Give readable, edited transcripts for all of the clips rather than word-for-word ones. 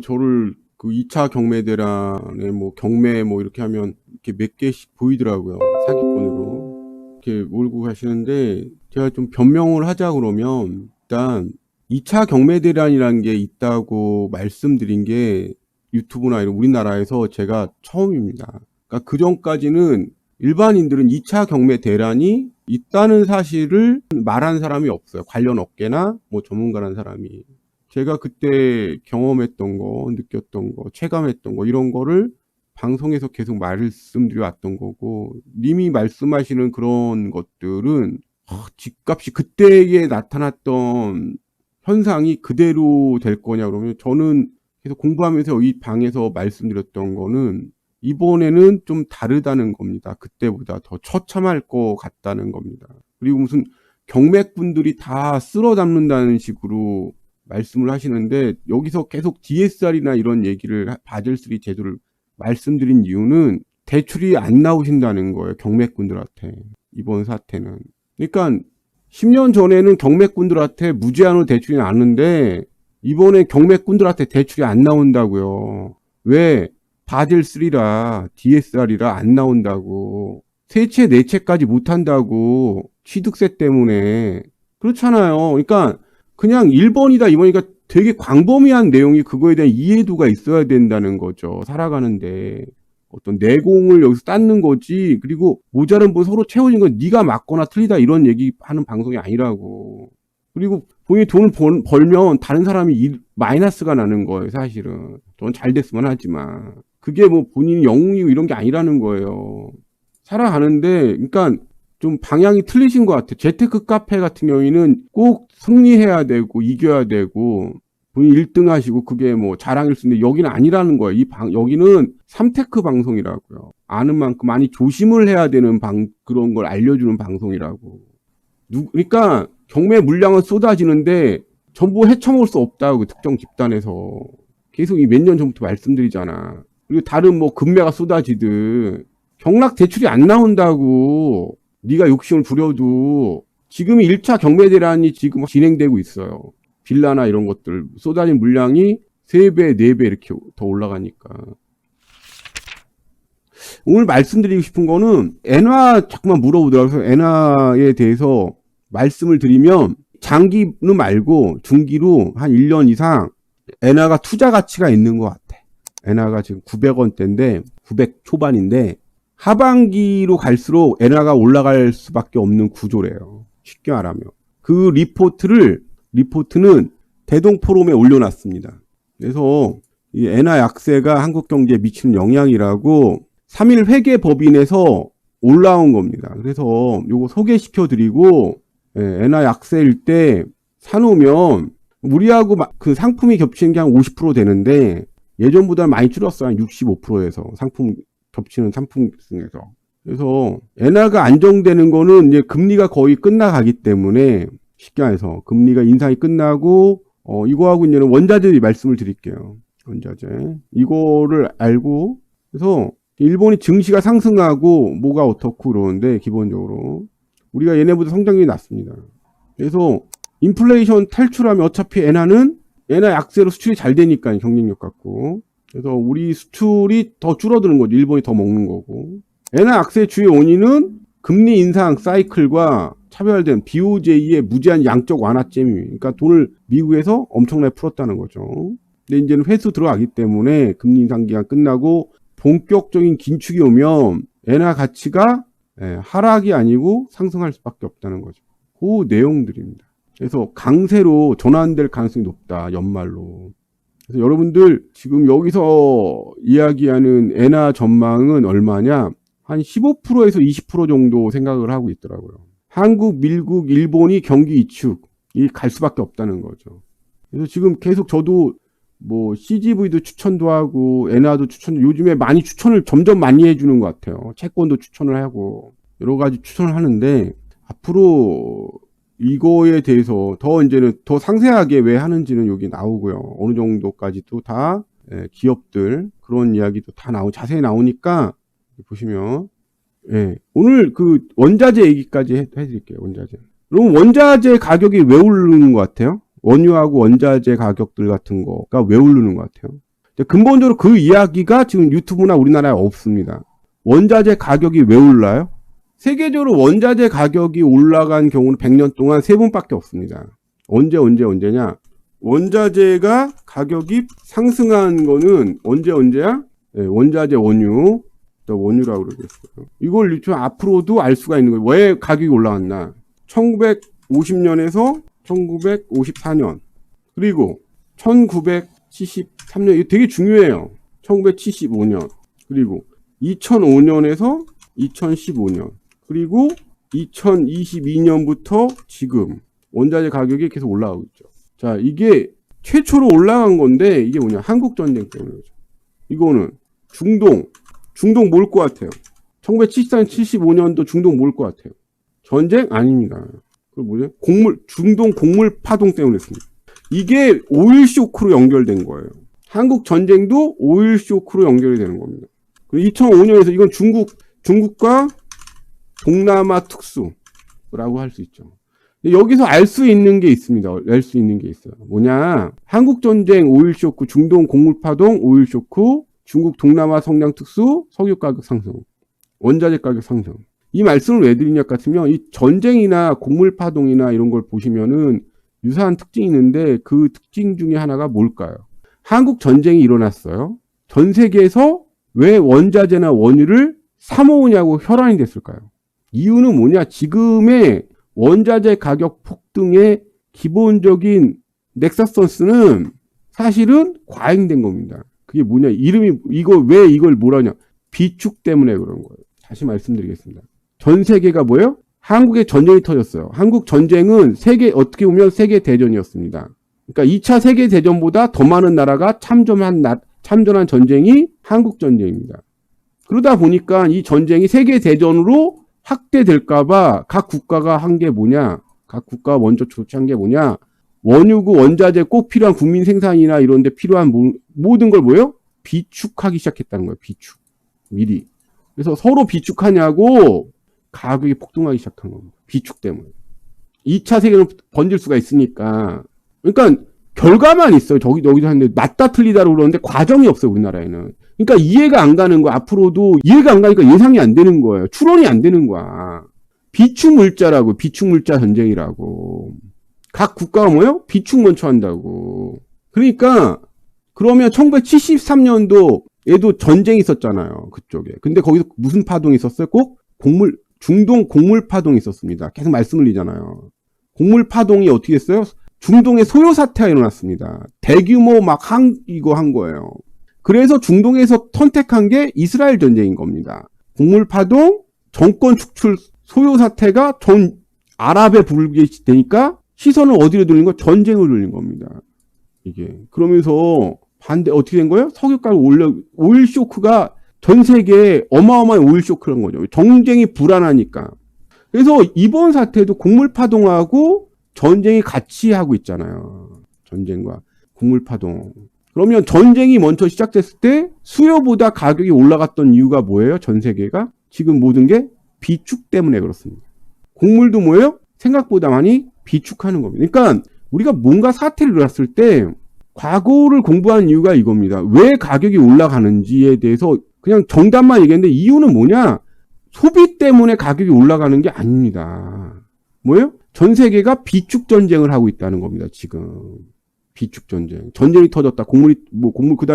저를 그 2차 경매대란에 뭐 경매 뭐 이렇게 하면 이렇게 몇 개씩 보이더라고요. 사기꾼으로. 이렇게 몰고 가시는데 제가 좀 변명을 하자 그러면 일단 2차 경매대란이라는 게 있다고 말씀드린 게 유튜브나 이런 우리나라에서 제가 처음입니다. 그러니까 그 전까지는 일반인들은 2차 경매대란이 있다는 사실을 말한 사람이 없어요. 관련 업계나 뭐 전문가라는 사람이. 제가 그때 경험했던 거, 느꼈던 거, 체감했던 거 이런 거를 방송에서 계속 말씀드려 왔던 거고, 님이 말씀하시는 그런 것들은 집값이 그때에 나타났던 현상이 그대로 될 거냐 그러면 저는 계속 공부하면서 이 방에서 말씀드렸던 거는 이번에는 좀 다르다는 겁니다. 그때보다 더 처참할 것 같다는 겁니다. 그리고 무슨 경매꾼들이 다 쓸어 담는다는 식으로 말씀을 하시는데 여기서 계속 DSR이나 이런 얘기를 바젤3 제도를 말씀드린 이유는 대출이 안 나오신다는 거예요. 경매꾼들한테. 이번 사태는. 그러니까 10년 전에는 경매꾼들한테 무제한으로 대출이 나왔는데 이번에 경매꾼들한테 대출이 안 나온다고요. 왜? 바젤3라 DSR이라 안 나온다고. 세 채, 네 채까지 못 한다고. 취득세 때문에. 그렇잖아요. 그러니까 그냥 1번이다 2번이니까 되게 광범위한 내용이 그거에 대한 이해도가 있어야 된다는 거죠. 살아가는데. 어떤 내공을 여기서 닦는 거지. 그리고 모자른 분 서로 채워진 건 네가 맞거나 틀리다 이런 얘기하는 방송이 아니라고. 그리고 본인이 돈을 벌면 다른 사람이 마이너스가 나는 거예요. 사실은. 전 잘 됐으면 하지만. 그게 뭐 본인이 영웅이고 이런 게 아니라는 거예요. 살아가는데 그러니까 좀 방향이 틀리신 것 같아요. 재테크 카페 같은 경우에는 꼭 승리해야 되고 이겨야 되고 본인 1등 하시고 그게 뭐 자랑일 수 있는데 여기는 아니라는 거예요. 여기는 삼테크 방송이라고요. 아는 만큼 많이 조심을 해야 되는 그런 걸 알려주는 방송이라고. 그러니까 경매 물량은 쏟아지는데 전부 헤쳐먹을 수 없다고 특정 집단에서 계속 이 몇 년 전부터 말씀드리잖아. 그리고 다른 뭐 금매가 쏟아지듯 경락 대출이 안 나온다고. 네가 욕심을 부려도 지금이 1차 경매대란이 지금 진행되고 있어요. 빌라나 이런 것들 쏟아진 물량이 3배, 4배 이렇게 더 올라가니까. 오늘 말씀드리고 싶은 거는 엔화 자꾸만 물어보더라고요. 엔화에 대해서 말씀을 드리면 장기는 말고 중기로 한 1년 이상 엔화가 투자 가치가 있는 것 같아. 엔화가 지금 900원대인데 900 초반인데 하반기로 갈수록 엔화가 올라갈 수밖에 없는 구조래요. 쉽게 말하면. 그 리포트는 대동포럼에 올려놨습니다. 그래서 이 엔화 약세가 한국 경제에 미치는 영향이라고 3일 회계법인에서 올라온 겁니다. 그래서 요거 소개시켜 드리고 엔화 약세일 때 사놓으면 우리하고 그 상품이 겹치는 게 한 50% 되는데 예전보다 많이 줄었어요. 한 65%에서 상품 겹치는 상품 중에서. 그래서 엔화가 안정되는 거는 이제 금리가 거의 끝나가기 때문에 쉽게 말해서 금리가 인상이 끝나고 이거하고 이제는 원자재 말씀을 드릴게요. 원자재 이거를 알고 그래서 일본이 증시가 상승하고 뭐가 어떻고 그러는데 기본적으로 우리가 얘네보다 성장률이 낮습니다. 그래서 인플레이션 탈출하면 어차피 엔화 약세로 수출이 잘 되니까 경쟁력 갖고 그래서 우리 수출이 더 줄어드는 거죠. 일본이 더 먹는 거고. 엔화 약세 주요 원인은 금리 인상 사이클과 차별된 BOJ의 무제한 양적 완화잼이 그러니까 돈을 미국에서 엄청나게 풀었다는 거죠. 근데 이제는 회수 들어가기 때문에 금리 인상 기간 끝나고 본격적인 긴축이 오면 엔화 가치가 하락이 아니고 상승할 수밖에 없다는 거죠. 그 내용들입니다. 그래서 강세로 전환될 가능성이 높다. 연말로. 그래서 여러분들 지금 여기서 이야기하는 엔화 전망은 얼마냐? 한 15%에서 20% 정도 생각을 하고 있더라고요. 한국, 미국, 일본이 경기 위축이 갈 수밖에 없다는 거죠. 그래서 지금 계속 저도 뭐 CGV도 추천도 하고 엔화도 요즘에 많이 추천을 점점 많이 해주는 것 같아요. 채권도 추천을 하고 여러 가지 추천을 하는데 앞으로 이거에 대해서 이제는 더 상세하게 왜 하는지는 여기 나오고요. 어느 정도까지도 다 기업들 그런 이야기도 다 자세히 나오니까 보시면 오늘 그 원자재 얘기까지 해드릴게요. 원자재. 그럼 원자재 가격이 왜 오르는 것 같아요? 원유하고 원자재 가격들 같은 거가 왜 오르는 것 같아요? 근본적으로 그 이야기가 지금 유튜브나 우리나라에 없습니다. 원자재 가격이 왜 올라요? 세계적으로 원자재 가격이 올라간 경우는 100년 동안 3번밖에 없습니다. 언제냐? 원자재가 가격이 상승한 거는 언제야? 네, 원자재 원유. 원유라고 그러겠어요. 이걸 좀 앞으로도 알 수가 있는 거예요. 왜 가격이 올라갔나? 1950년에서 1954년. 그리고 1973년. 이게 되게 중요해요. 1975년. 그리고 2005년에서 2015년. 그리고 2022년부터 지금 원자재 가격이 계속 올라가고 있죠. 자, 이게 최초로 올라간 건데 이게 뭐냐? 한국전쟁 때문이죠. 이거는 중동 뭘 것 같아요? 1974년, 75년도 중동 뭘 것 같아요? 전쟁? 아닙니다. 그 뭐죠? 중동 곡물 파동 때문에 했습니다. 이게 오일 쇼크로 연결된 거예요. 한국 전쟁도 오일 쇼크로 연결이 되는 겁니다. 그리고 2005년에서 이건 중국과 동남아 특수라고 할 수 있죠. 여기서 알 수 있는 게 있습니다. 알 수 있는 게 있어요. 뭐냐? 한국 전쟁 오일 쇼크, 중동 곡물 파동 오일 쇼크, 중국 동남아 성장 특수, 석유 가격 상승, 원자재 가격 상승. 이 말씀을 왜 드리냐 같으면 이 전쟁이나 곡물 파동이나 이런 걸 보시면은 유사한 특징이 있는데 그 특징 중에 하나가 뭘까요? 한국 전쟁이 일어났어요. 전 세계에서 왜 원자재나 원유를 사모으냐고 혈안이 됐을까요? 이유는 뭐냐? 지금의 원자재 가격 폭등의 기본적인 넥사선스는 사실은 과잉된 겁니다. 그게 뭐냐? 왜 이걸 뭐라냐? 비축 때문에 그런 거예요. 다시 말씀드리겠습니다. 전 세계가 뭐예요? 한국에 전쟁이 터졌어요. 한국 전쟁은 어떻게 보면 세계 대전이었습니다. 그러니까 2차 세계 대전보다 더 많은 나라가 참전한 전쟁이 한국 전쟁입니다. 그러다 보니까 이 전쟁이 세계 대전으로 확대될까봐 각 국가가 한 게 뭐냐? 각 국가가 먼저 조치한 게 뭐냐? 원유고 원자재 꼭 필요한 국민 생산이나 이런 데 필요한 모든 걸 뭐예요? 비축하기 시작했다는 거예요. 비축. 미리. 그래서 서로 비축하냐고 가격이 폭등하기 시작한 겁니다. 비축 때문에. 2차 세계는 번질 수가 있으니까. 그러니까 결과만 있어요. 여기도 하는데 맞다 틀리다로 그러는데 과정이 없어요. 우리나라에는. 그러니까 이해가 안 가는 거. 앞으로도 이해가 안 가니까 예상이 안 되는 거예요. 추론이 안 되는 거야. 비축물자라고. 비축물자 전쟁이라고. 각 국가가 뭐예요? 비축 먼저 한다고. 그러니까 그러면 1973년도에도 전쟁이 있었잖아요. 그쪽에. 근데 거기서 무슨 파동이 있었어요? 꼭 중동 곡물 파동이 있었습니다. 계속 말씀을 드리잖아요. 곡물 파동이 어떻게 했어요? 중동에 소요 사태가 일어났습니다. 대규모 이거 한 거예요. 그래서 중동에서 선택한 게 이스라엘 전쟁인 겁니다. 곡물 파동, 정권 축출, 소요 사태가 전 아랍에 불게 되니까 시선을 어디로 돌린 거? 전쟁으로 돌린 겁니다. 이게. 그러면서 어떻게 된 거예요? 석유가를 오일 쇼크가 전 세계에 어마어마한 오일 쇼크란 거죠. 전쟁이 불안하니까. 그래서 이번 사태도 곡물 파동하고 전쟁이 같이 하고 있잖아요. 전쟁과 곡물 파동. 그러면 전쟁이 먼저 시작됐을 때 수요보다 가격이 올라갔던 이유가 뭐예요? 전 세계가? 지금 모든 게 비축 때문에 그렇습니다. 곡물도 뭐예요? 생각보다 많이 비축하는 겁니다. 그러니까 우리가 뭔가 사태를 일어났을 때 과거를 공부한 이유가 이겁니다. 왜 가격이 올라가는지에 대해서 그냥 정답만 얘기했는데 이유는 뭐냐? 소비 때문에 가격이 올라가는 게 아닙니다. 뭐예요? 전 세계가 비축 전쟁을 하고 있다는 겁니다. 지금 비축 전쟁. 전쟁이 터졌다. 그다음에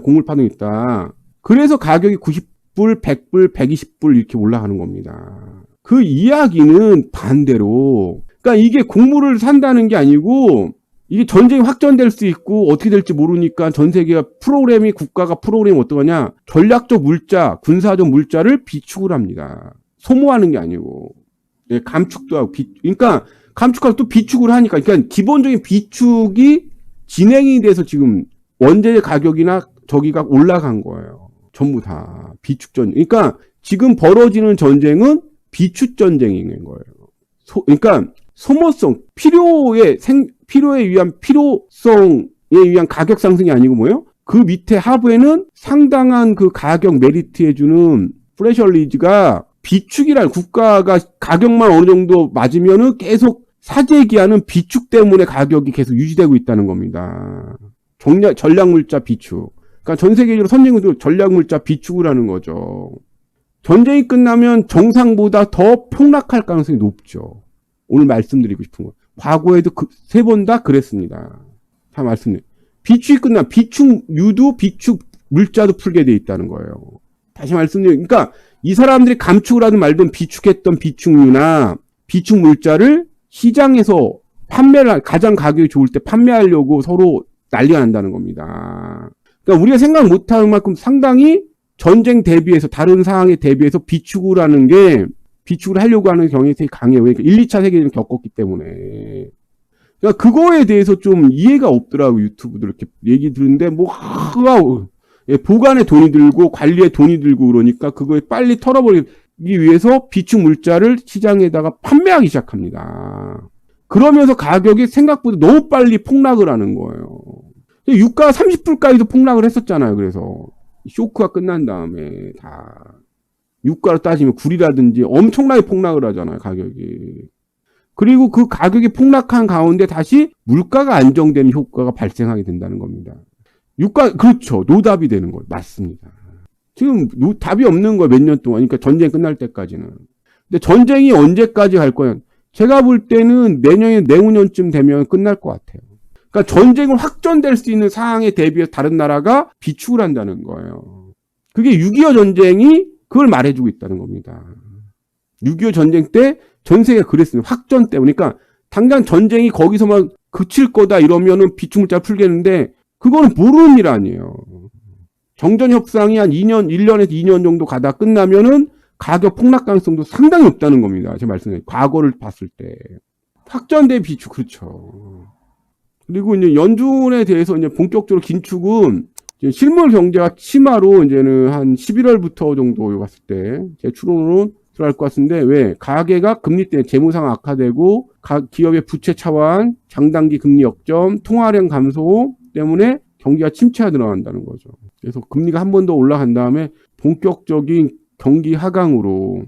곡물 파동이 있다. 그래서 가격이 90불, 100불, 120불 이렇게 올라가는 겁니다. 그 이야기는 반대로. 그러니까 이게 곡물을 산다는 게 아니고 이게 전쟁이 확전될 수 있고 어떻게 될지 모르니까 전 세계가 국가가 프로그램이 어떠하냐? 전략적 물자, 군사적 물자를 비축을 합니다. 소모하는 게 아니고. 네, 감축도 하고 그러니까 감축하고 또 비축을 하니까 그러니까 기본적인 비축이 진행이 돼서 지금 원재재 가격이나 저기가 올라간 거예요. 전부 다 비축전. 그러니까 지금 벌어지는 전쟁은 비축 전쟁인 거예요. 그러니까 소모성, 필요에 의한 필요성에 의한 가격 상승이 아니고 뭐예요? 그 밑에 하부에는 상당한 그 가격 메리트해 주는 프레셔 리즈가 비축이란 국가가 가격만 어느 정도 맞으면은 계속 사재기한은 비축 때문에 가격이 계속 유지되고 있다는 겁니다. 전략물자 비축. 그러니까 전 세계적으로 선진국도 전략물자 비축을 하는 거죠. 전쟁이 끝나면 정상보다 더 폭락할 가능성이 높죠. 오늘 말씀드리고 싶은 거. 과거에도 세 번 다 그랬습니다. 다 말씀드려요. 비축이 끝나면 비축유도 비축 물자도 풀게 돼 있다는 거예요. 다시 말씀드려요. 그러니까 이 사람들이 감축을 하든 말든 비축했던 비축유나 비축 물자를 시장에서 가장 가격이 좋을 때 판매하려고 서로 난리가 난다는 겁니다. 그러니까 우리가 생각 못하는 만큼 상당히 전쟁 대비해서 다른 상황에 대비해서 비축을 하려고 하는 경향이 되게 강해요. 그러니까 1, 2차 세계대전을 겪었기 때문에. 그러니까 그거에 대해서 좀 이해가 없더라고. 유튜브들 이렇게 얘기 들은데 보관에 돈이 들고 관리에 돈이 들고 그러니까 그거에 빨리 털어버리기 위해서 비축 물자를 시장에다가 판매하기 시작합니다. 그러면서 가격이 생각보다 너무 빨리 폭락을 하는 거예요. 유가가 30불까지도 폭락을 했었잖아요. 그래서 쇼크가 끝난 다음에 다 유가로 따지면 굴이라든지 엄청나게 폭락을 하잖아요. 가격이. 그리고 그 가격이 폭락한 가운데 다시 물가가 안정되는 효과가 발생하게 된다는 겁니다. 그렇죠. 노답이 되는 거예요. 맞습니다. 지금 답이 없는 거예요. 몇 년 동안. 그러니까 전쟁 끝날 때까지는. 근데 전쟁이 언제까지 갈 거냐. 제가 볼 때는 내후년쯤 되면 끝날 것 같아요. 그러니까 전쟁을 확전될 수 있는 상황에 대비해서 다른 나라가 비축을 한다는 거예요. 그게 6.25 전쟁이 그걸 말해주고 있다는 겁니다. 6.25 전쟁 때 전 세계가 그랬습니다. 확전 때문에. 그러니까 당장 전쟁이 거기서만 그칠 거다 이러면은 비축물자 풀겠는데 그거는 모르는 일 아니에요. 정전협상이 한 1년에서 2년 정도 가다 끝나면은 가격 폭락 가능성도 상당히 높다는 겁니다. 제가 말씀드린 과거를 봤을 때. 확전된 비축, 그렇죠. 그리고 이제 연준에 대해서 이제 본격적으로 긴축은 이제 실물 경제가 치마로 이제는 한 11월부터 정도 갔을 때 제 추론으로는 들어갈 것 같은데 왜? 가계가 금리 때문에 재무상황 악화되고 기업의 부채 차환, 장단기 금리 역점, 통화량 감소 때문에 경기가 침체가 들어간다는 거죠. 그래서 금리가 한 번 더 올라간 다음에 본격적인 경기 하강으로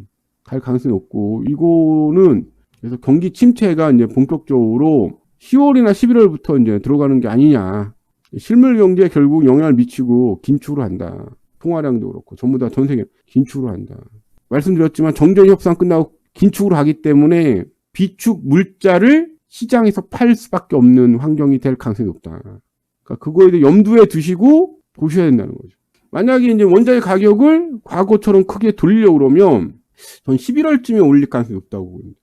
갈 가능성이 높고 이거는 그래서 경기 침체가 이제 본격적으로 10월이나 11월부터 이제 들어가는 게 아니냐. 실물 경제에 결국 영향을 미치고 긴축을 한다. 통화량도 그렇고 전부 다 전 세계 긴축을 한다. 말씀드렸지만 정전 협상 끝나고 긴축을 하기 때문에 비축 물자를 시장에서 팔 수밖에 없는 환경이 될 가능성이 높다. 그러니까 그거에 대해 염두에 두시고 보셔야 된다는 거죠. 만약에 이제 원자재 가격을 과거처럼 크게 돌리려고 그러면 전 11월쯤에 올릴 가능성이 높다고 봅니다.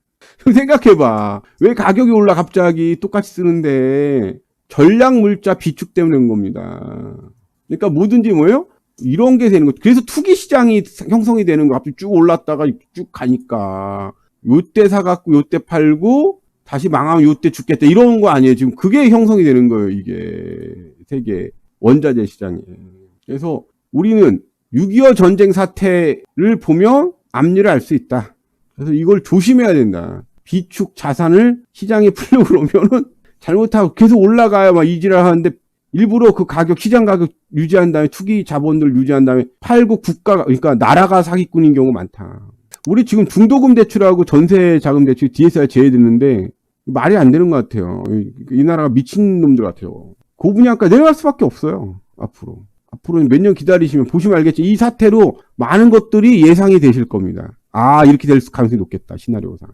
생각해봐. 왜 가격이 올라 갑자기 똑같이 쓰는데 전략 물자 비축 때문에 그런 겁니다. 그러니까 뭐든지 뭐예요? 이런 게 되는 거죠. 그래서 투기 시장이 형성이 되는 거. 갑자기 쭉 올랐다가 쭉 가니까 요때 사갖고 요때 팔고 다시 망하면 요때 죽겠다 이런 거 아니에요. 지금 그게 형성이 되는 거예요. 이게 세계 원자재 시장에. 그래서 우리는 6.25 전쟁 사태를 보면 압리를 알 수 있다. 그래서 이걸 조심해야 된다. 비축 자산을 시장에 풀려고 그러면은 잘못하고 계속 올라가야 막 이지랄 하는데 일부러 그 가격, 시장 가격 유지한 다음에 투기 자본들 유지한 다음에 팔고 국가가, 그러니까 나라가 사기꾼인 경우가 많다. 우리 지금 중도금 대출하고 전세 자금 대출 DSR 제외됐는데 말이 안 되는 것 같아요. 이 나라가 미친놈들 같아요. 고분양가 내려갈 수밖에 없어요. 앞으로는 몇 년 기다리시면 보시면 알겠지. 이 사태로 많은 것들이 예상이 되실 겁니다. 아, 이렇게 될 가능성이 높겠다. 시나리오상.